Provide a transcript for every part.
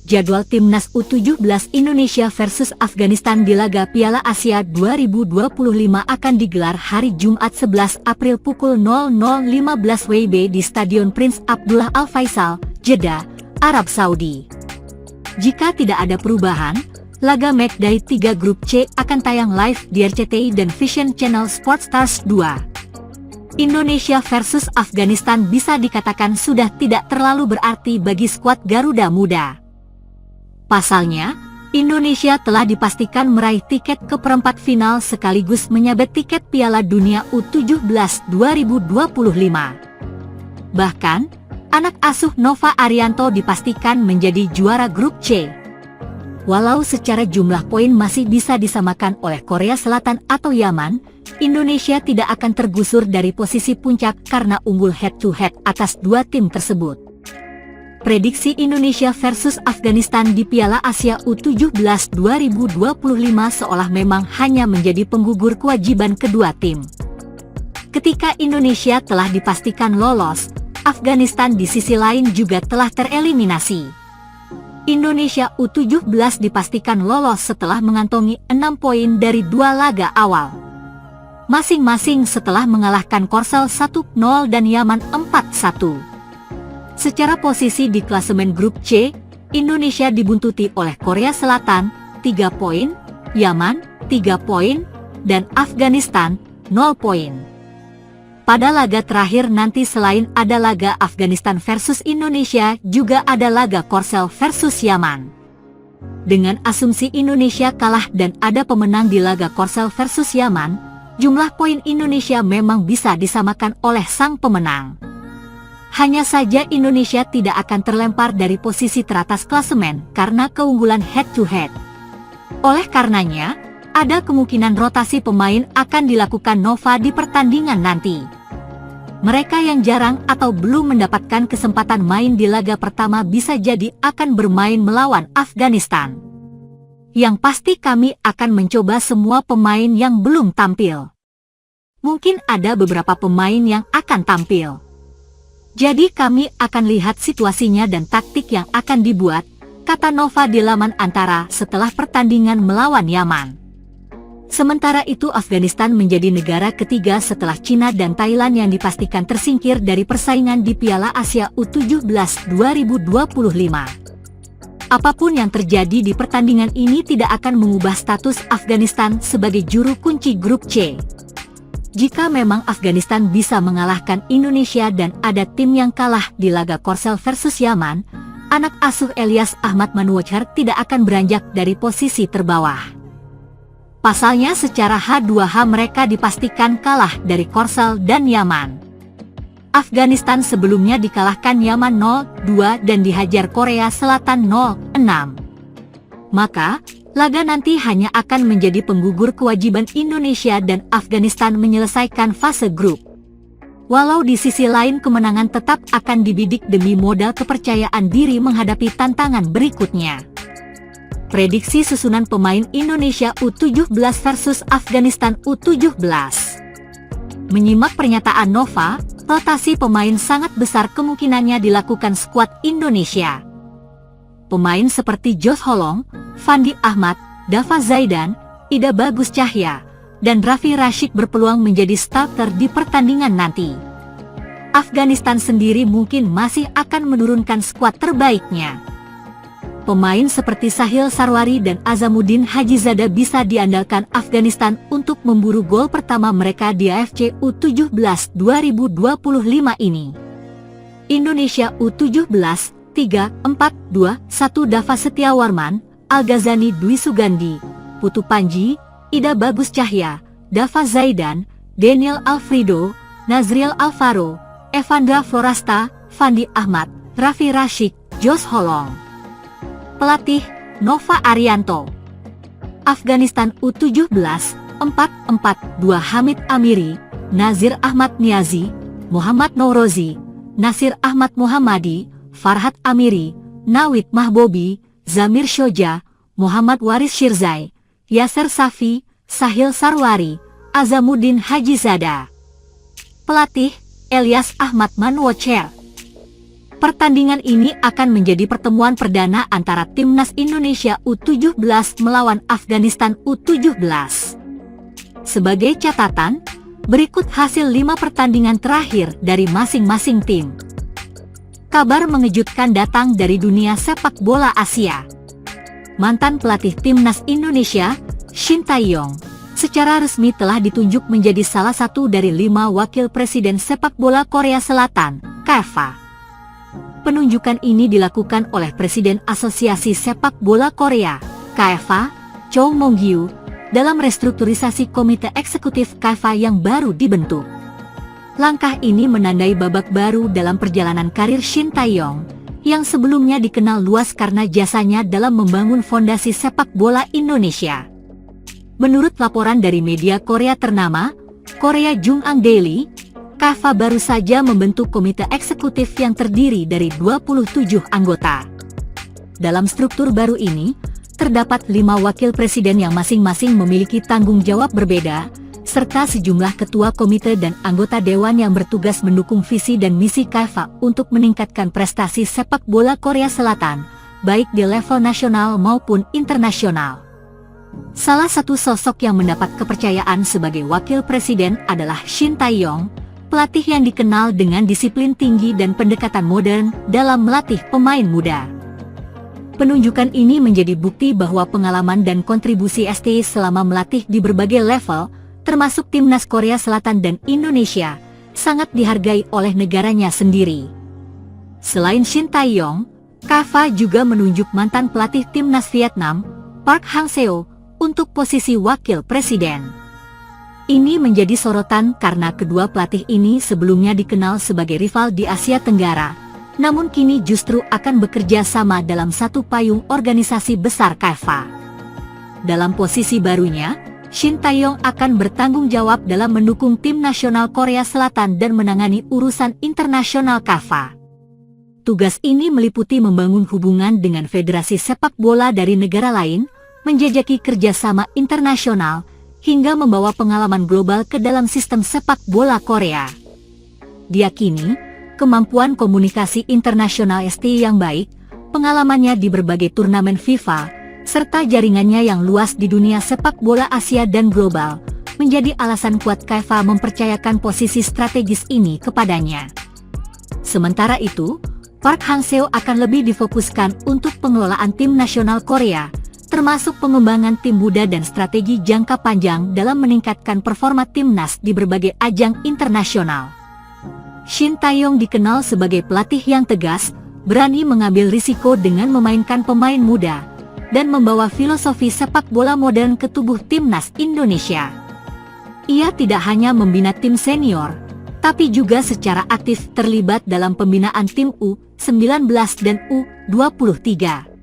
Jadwal Timnas U17 Indonesia versus Afghanistan di laga Piala Asia 2025 akan digelar hari Jumat 11 April pukul 00.15 WIB di Stadion Prince Abdullah Al Faisal, Jeddah, Arab Saudi. Jika tidak ada perubahan, laga matchday 3 grup C akan tayang live di RCTI dan Vision Channel Sportstars 2. Indonesia versus Afghanistan bisa dikatakan sudah tidak terlalu berarti bagi skuad Garuda Muda. Pasalnya, Indonesia telah dipastikan meraih tiket ke perempat final sekaligus menyabet tiket Piala Dunia U17 2025. Bahkan, anak asuh Nova Arianto dipastikan menjadi juara grup C. Walau secara jumlah poin masih bisa disamakan oleh Korea Selatan atau Yaman, Indonesia tidak akan tergusur dari posisi puncak karena unggul head-to-head atas dua tim tersebut. Prediksi Indonesia versus Afghanistan di Piala Asia U17 2025 seolah memang hanya menjadi penggugur kewajiban kedua tim. Ketika Indonesia telah dipastikan lolos, Afghanistan di sisi lain juga telah tereliminasi. Indonesia U17 dipastikan lolos setelah mengantongi 6 poin dari 2 laga awal. Masing-masing setelah mengalahkan Korsel 1-0 dan Yaman 4-1. Secara posisi di klasemen grup C, Indonesia dibuntuti oleh Korea Selatan 3 poin, Yaman 3 poin, dan Afghanistan 0 poin. Pada laga terakhir nanti selain ada laga Afghanistan versus Indonesia juga ada laga Korsel versus Yaman. Dengan asumsi Indonesia kalah dan ada pemenang di laga Korsel versus Yaman, jumlah poin Indonesia memang bisa disamakan oleh sang pemenang. Hanya saja Indonesia tidak akan terlempar dari posisi teratas klasemen karena keunggulan head-to-head. Oleh karenanya, ada kemungkinan rotasi pemain akan dilakukan Nova di pertandingan nanti. Mereka yang jarang atau belum mendapatkan kesempatan main di laga pertama bisa jadi akan bermain melawan Afghanistan. Yang pasti kami akan mencoba semua pemain yang belum tampil. Mungkin ada beberapa pemain yang akan tampil. Jadi kami akan lihat situasinya dan taktik yang akan dibuat, kata Nova di laman Antara setelah pertandingan melawan Yaman. Sementara itu Afghanistan menjadi negara ketiga setelah Cina dan Thailand yang dipastikan tersingkir dari persaingan di Piala Asia U17 2025. Apapun yang terjadi di pertandingan ini tidak akan mengubah status Afghanistan sebagai juru kunci grup C. Jika memang Afghanistan bisa mengalahkan Indonesia dan ada tim yang kalah di laga Korsel versus Yaman, anak asuh Elias Ahmad Manwatcher tidak akan beranjak dari posisi terbawah. Pasalnya secara H2H mereka dipastikan kalah dari Korsel dan Yaman. Afghanistan sebelumnya dikalahkan Yaman 0-2 dan dihajar Korea Selatan 0-6. Maka, laga nanti hanya akan menjadi penggugur kewajiban Indonesia dan Afghanistan menyelesaikan fase grup. Walau di sisi lain kemenangan tetap akan dibidik demi modal kepercayaan diri menghadapi tantangan berikutnya. Prediksi susunan pemain Indonesia U17 versus Afghanistan U17. Menyimak pernyataan Nova, rotasi pemain sangat besar kemungkinannya dilakukan skuad Indonesia. Pemain seperti Josh Holong, Fandi Ahmad, Dava Zaidan, Ida Bagus Cahya, dan Raffi Rashid berpeluang menjadi starter di pertandingan nanti. Afghanistan sendiri mungkin masih akan menurunkan skuad terbaiknya. Pemain seperti Sahil Sarwari dan Azamuddin Hajizada bisa diandalkan Afghanistan untuk memburu gol pertama mereka di AFC U17 2025 ini. Indonesia U17 3-4-2-1 Dava Setiawarman, Al-Ghazani Dwi Sugandi, Putu Panji, Ida Bagus Cahya, Dava Zaidan, Daniel Alfredo, Nazriel Alvaro, Evandra Florasta, Fandi Ahmad, Raffi Rashid, Josh Holong. Pelatih, Nova Arianto. Afghanistan U17 4-4-2 Hamid Amiri, Nazir Ahmad Niazi, Muhammad Nourozi, Nasir Ahmad Muhammadi, Farhad Amiri, Nawid Mahbobi, Zamir Shoja, Muhammad Waris Shirzai, Yasser Safi, Sahil Sarwari, Azamuddin Hajizada. Pelatih, Elias Ahmad Manwatcher. Pertandingan ini akan menjadi pertemuan perdana antara Timnas Indonesia U17 melawan Afghanistan U17. Sebagai catatan, berikut hasil 5 pertandingan terakhir dari masing-masing tim. Kabar mengejutkan datang dari dunia sepak bola Asia. Mantan pelatih Timnas Indonesia, Shin Tae-yong, secara resmi telah ditunjuk menjadi salah satu dari 5 wakil presiden sepak bola Korea Selatan, KFA. Penunjukan ini dilakukan oleh Presiden Asosiasi Sepak Bola Korea, KFA, Cho Mong-gyu, dalam restrukturisasi Komite Eksekutif KFA yang baru dibentuk. Langkah ini menandai babak baru dalam perjalanan karir Shin Tae-yong, yang sebelumnya dikenal luas karena jasanya dalam membangun fondasi sepak bola Indonesia. Menurut laporan dari media Korea ternama, Korea Jungang Daily, KFA baru saja membentuk komite eksekutif yang terdiri dari 27 anggota. Dalam struktur baru ini, terdapat 5 wakil presiden yang masing-masing memiliki tanggung jawab berbeda, serta sejumlah ketua komite dan anggota dewan yang bertugas mendukung visi dan misi KFA untuk meningkatkan prestasi sepak bola Korea Selatan, baik di level nasional maupun internasional. Salah satu sosok yang mendapat kepercayaan sebagai wakil presiden adalah Shin Tae-yong, pelatih yang dikenal dengan disiplin tinggi dan pendekatan modern dalam melatih pemain muda. Penunjukan ini menjadi bukti bahwa pengalaman dan kontribusi ST selama melatih di berbagai level, termasuk Timnas Korea Selatan dan Indonesia, sangat dihargai oleh negaranya sendiri. Selain Shin Tae-yong, KFA juga menunjuk mantan pelatih Timnas Vietnam, Park Hang-seo, untuk posisi wakil presiden. Ini menjadi sorotan karena kedua pelatih ini sebelumnya dikenal sebagai rival di Asia Tenggara, namun kini justru akan bekerja sama dalam satu payung organisasi besar KFA. Dalam posisi barunya, Shin Tae-yong akan bertanggung jawab dalam mendukung tim nasional Korea Selatan dan menangani urusan internasional KFA. Tugas ini meliputi membangun hubungan dengan federasi sepak bola dari negara lain, menjajaki kerjasama internasional, hingga membawa pengalaman global ke dalam sistem sepak bola Korea. Diyakini, kemampuan komunikasi internasional ST yang baik, pengalamannya di berbagai turnamen FIFA, serta jaringannya yang luas di dunia sepak bola Asia dan global, menjadi alasan kuat KFA mempercayakan posisi strategis ini kepadanya. Sementara itu, Park Hang-seo akan lebih difokuskan untuk pengelolaan tim nasional Korea, termasuk pengembangan tim muda dan strategi jangka panjang dalam meningkatkan performa timnas di berbagai ajang internasional. Shin Tae-yong dikenal sebagai pelatih yang tegas, berani mengambil risiko dengan memainkan pemain muda, dan membawa filosofi sepak bola modern ke tubuh timnas Indonesia. Ia tidak hanya membina tim senior, tapi juga secara aktif terlibat dalam pembinaan tim U19 dan U23.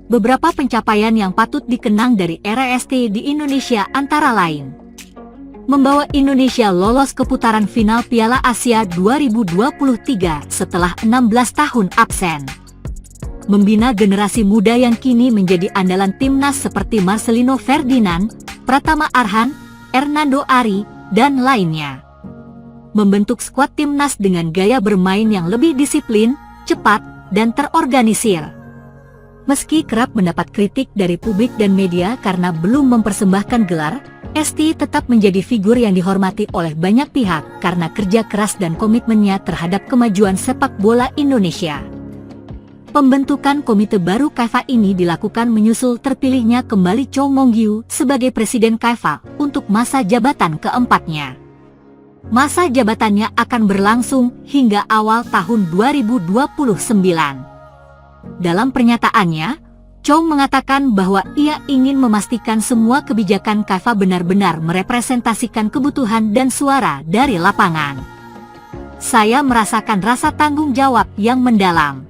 Beberapa pencapaian yang patut dikenang dari era ST di Indonesia antara lain: membawa Indonesia lolos ke putaran final Piala Asia 2023 setelah 16 tahun absen, membina generasi muda yang kini menjadi andalan timnas seperti Marcelino Ferdinand, Pratama Arhan, Hernando Ari, dan lainnya, membentuk skuad timnas dengan gaya bermain yang lebih disiplin, cepat, dan terorganisir. Meski kerap mendapat kritik dari publik dan media karena belum mempersembahkan gelar, ST tetap menjadi figur yang dihormati oleh banyak pihak karena kerja keras dan komitmennya terhadap kemajuan sepak bola Indonesia. Pembentukan komite baru KFA ini dilakukan menyusul terpilihnya kembali Cho Mong-gyu sebagai Presiden KFA untuk masa jabatan keempatnya. Masa jabatannya akan berlangsung hingga awal tahun 2029. Dalam pernyataannya, Chong mengatakan bahwa ia ingin memastikan semua kebijakan KFA benar-benar merepresentasikan kebutuhan dan suara dari lapangan. Saya merasakan rasa tanggung jawab yang mendalam.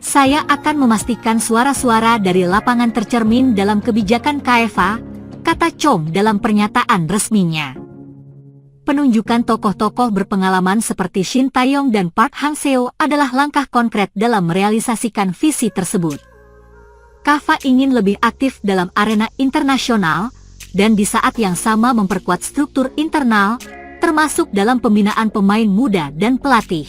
Saya akan memastikan suara-suara dari lapangan tercermin dalam kebijakan KFA, kata Chong dalam pernyataan resminya. Penunjukan tokoh-tokoh berpengalaman seperti Shin Tae-yong dan Park Hang-seo adalah langkah konkret dalam merealisasikan visi tersebut. KFA ingin lebih aktif dalam arena internasional, dan di saat yang sama memperkuat struktur internal, termasuk dalam pembinaan pemain muda dan pelatih.